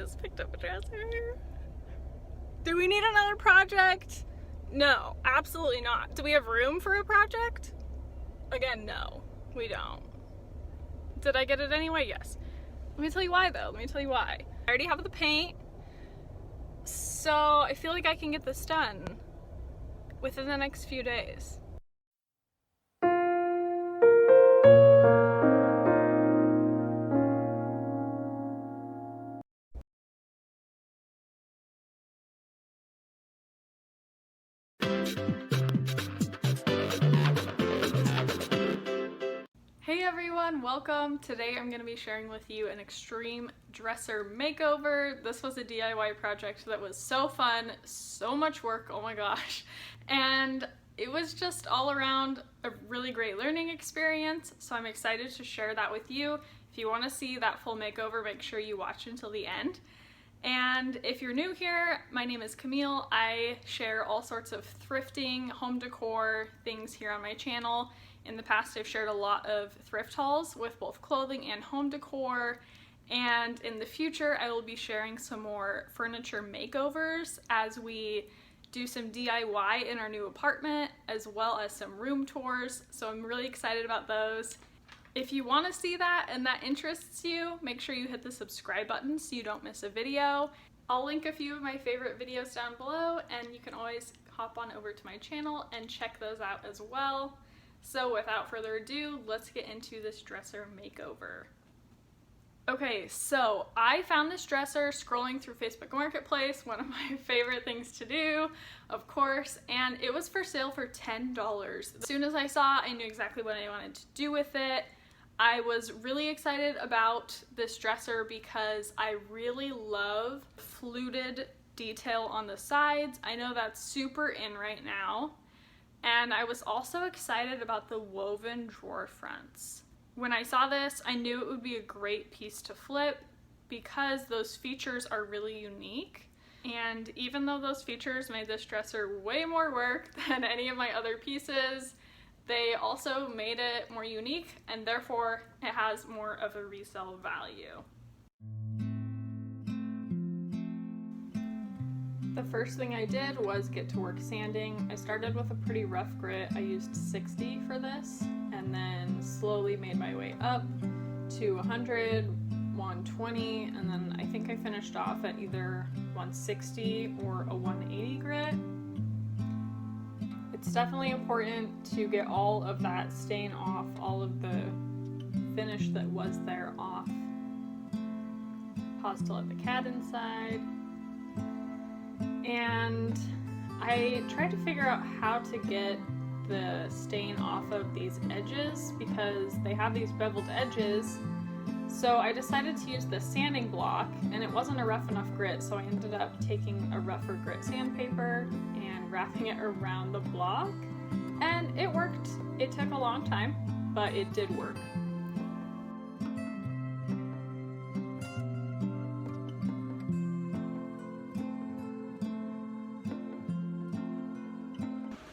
just picked up a dresser. Do we need another project? No, absolutely not. Do we have room for a project? Again, no, we don't. Did I get it anyway? Yes. Let me tell you why though. Let me tell you why. I already have the paint, so I feel like I can get this done within the next few days. Hey everyone, welcome. Today I'm going to be sharing with you an extreme dresser makeover. This was a DIY project that was so fun, so much work, oh my gosh. And it was just all around a really great learning experience, so I'm excited to share that with you. If you want to see that full makeover, make sure you watch until the end. And if you're new here, my name is Camille. I share all sorts of thrifting, home decor things here on my channel. In the past, I've shared a lot of thrift hauls with both clothing and home decor, and in the future, I will be sharing some more furniture makeovers as we do some DIY in our new apartment, as well as some room tours, so I'm really excited about those. If you want to see that and that interests you, make sure you hit the subscribe button so you don't miss a video. I'll link a few of my favorite videos down below, and you can always hop on over to my channel and check those out as well. So without further ado, let's get into this dresser makeover. Okay, so I found this dresser scrolling through Facebook Marketplace, one of my favorite things to do, of course, and it was for sale for $10. As soon as I saw it, I knew exactly what I wanted to do with it. I was really excited about this dresser because I really love fluted detail on the sides. I know that's super in right now. And I was also excited about the woven drawer fronts. When I saw this, I knew it would be a great piece to flip because those features are really unique. And even though those features made this dresser way more work than any of my other pieces, they also made it more unique, and therefore it has more of a resale value. The first thing I did was get to work sanding. I started with a pretty rough grit. I used 60 for this, and then slowly made my way up to 100, 120, and then I think I finished off at either 160 or a 180 grit. It's definitely important to get all of that stain off, all of the finish that was there off. Pause to let the cat inside. And I tried to figure out how to get the stain off of these edges because they have these beveled edges. So I decided to use the sanding block, and it wasn't a rough enough grit, so I ended up taking a rougher grit sandpaper and wrapping it around the block. And it worked. It took a long time, but it did work.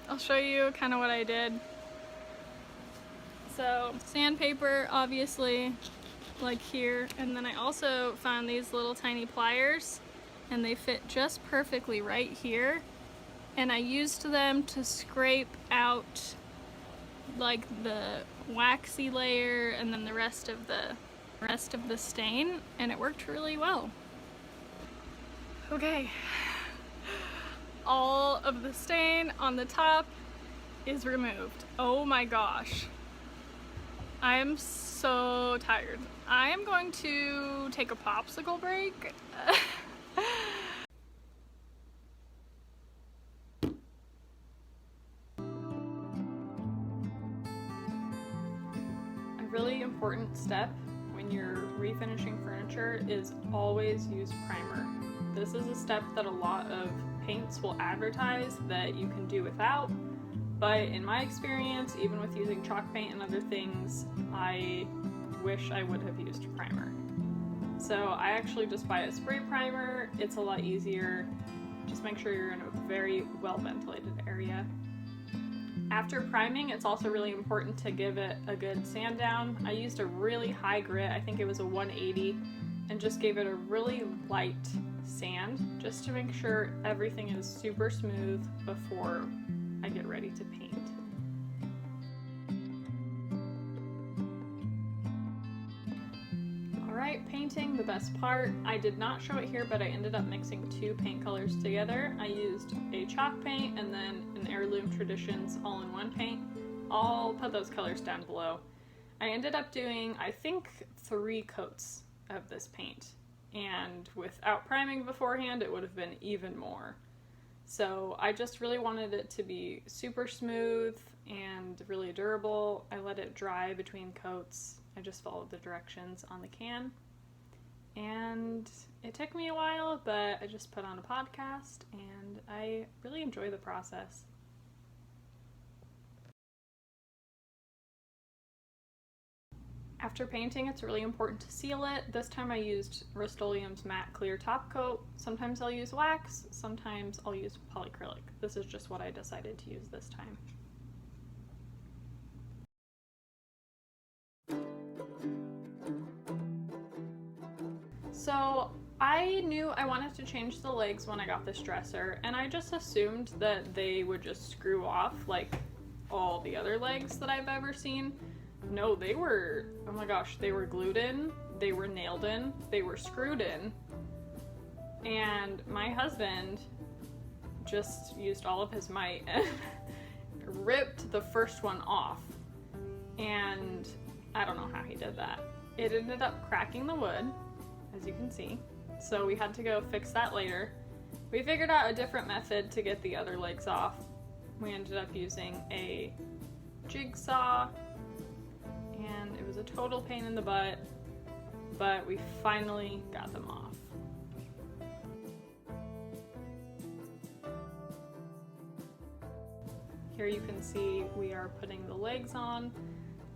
I'll show you kind of what I did. So sandpaper, obviously, like here, and then I also found these little tiny pliers, and they fit just perfectly right here, and I used them to scrape out like the waxy layer and then the rest of the stain, and it worked really well. Okay. All of the stain on the top is removed. Oh my gosh. I am so tired. I am going to take a popsicle break. A really important step when you're refinishing furniture is always use primer. This is a step that a lot of paints will advertise that you can do without, but in my experience, even with using chalk paint and other things, I wish I would have used primer. So I actually just buy a spray primer. It's a lot easier. Just make sure you're in a very well ventilated area. After priming, it's also really important to give it a good sand down. I used a really high grit, I think it was a 180, and just gave it a really light sand just to make sure everything is super smooth before I get ready to paint. Alright, painting, the best part. I did not show it here, but I ended up mixing two paint colors together. I used a chalk paint and then an Heirloom Traditions all-in-one paint. I'll put those colors down below. I ended up doing, I think, 3 coats of this paint, and without priming beforehand it would have been even more. So I just really wanted it to be super smooth and really durable. I let it dry between coats. I just followed the directions on the can, and it took me a while, but I just put on a podcast and I really enjoy the process. After painting, it's really important to seal it. This time I used Rustoleum's matte clear top coat. Sometimes I'll use wax, sometimes I'll use polyacrylic. This is just what I decided to use this time. So I knew I wanted to change the legs when I got this dresser, and I just assumed that they would just screw off like all the other legs that I've ever seen. No, they were, oh my gosh, they were glued in, they were nailed in, they were screwed in, and my husband just used all of his might and ripped the first one off, and I don't know how he did that. It ended up cracking the wood, as you can see, so we had to go fix that later. We figured out a different method to get the other legs off. We ended up using a jigsaw, and it was a total pain in the butt, but we finally got them off. Here you can see we are putting the legs on.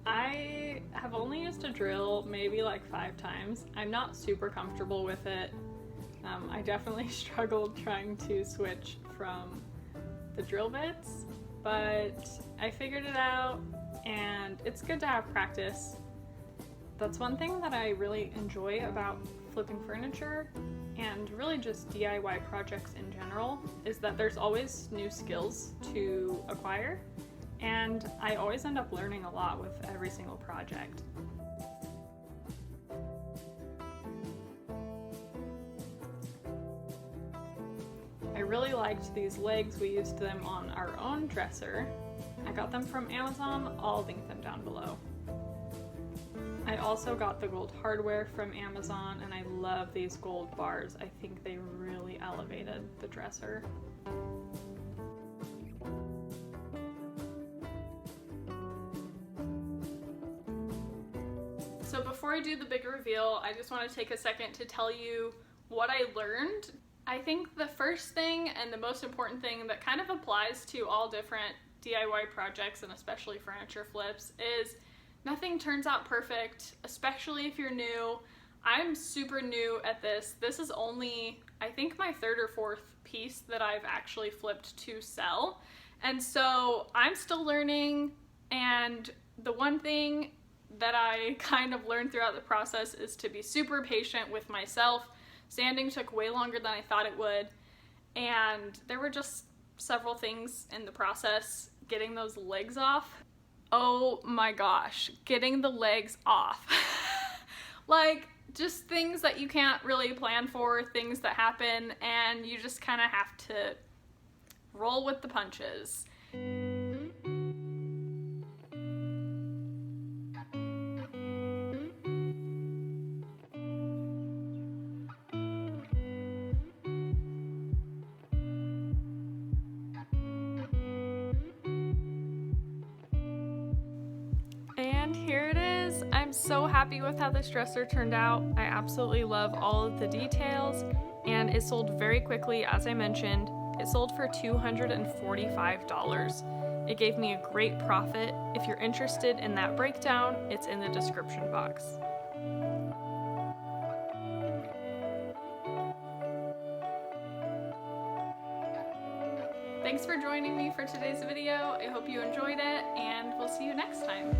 I have only used a drill maybe like 5 times. I'm not super comfortable with it. I definitely struggled trying to switch from the drill bits, but I figured it out, and it's good to have practice. That's one thing that I really enjoy about flipping furniture and really just DIY projects in general, is that there's always new skills to acquire, and I always end up learning a lot with every single project. I really liked these legs. We used them on our own dresser. I got them from Amazon. I'll link them down below. I also got the gold hardware from Amazon, and I love these gold bars. I think they really elevated the dresser. So before I do the big reveal, I just want to take a second to tell you what I learned. I think the first thing and the most important thing that kind of applies to all different DIY projects, and especially furniture flips, is nothing turns out perfect, especially if you're new. I'm super new at this. This is only, I think, my 3rd or 4th piece that I've actually flipped to sell. And so I'm still learning, and the one thing that I kind of learned throughout the process is to be super patient with myself. Sanding took way longer than I thought it would, and there were just several things in the process. Getting those legs off, oh my gosh, getting the legs off. Like, just things that you can't really plan for, things that happen, and you just kind of have to roll with the punches. And here it is. I'm so happy with how this dresser turned out. I absolutely love all of the details, and it sold very quickly. As I mentioned, it sold for $245. It gave me a great profit. If you're interested in that breakdown, it's in the description box. Thanks for joining me for today's video. I hope you enjoyed it, and we'll see you next time.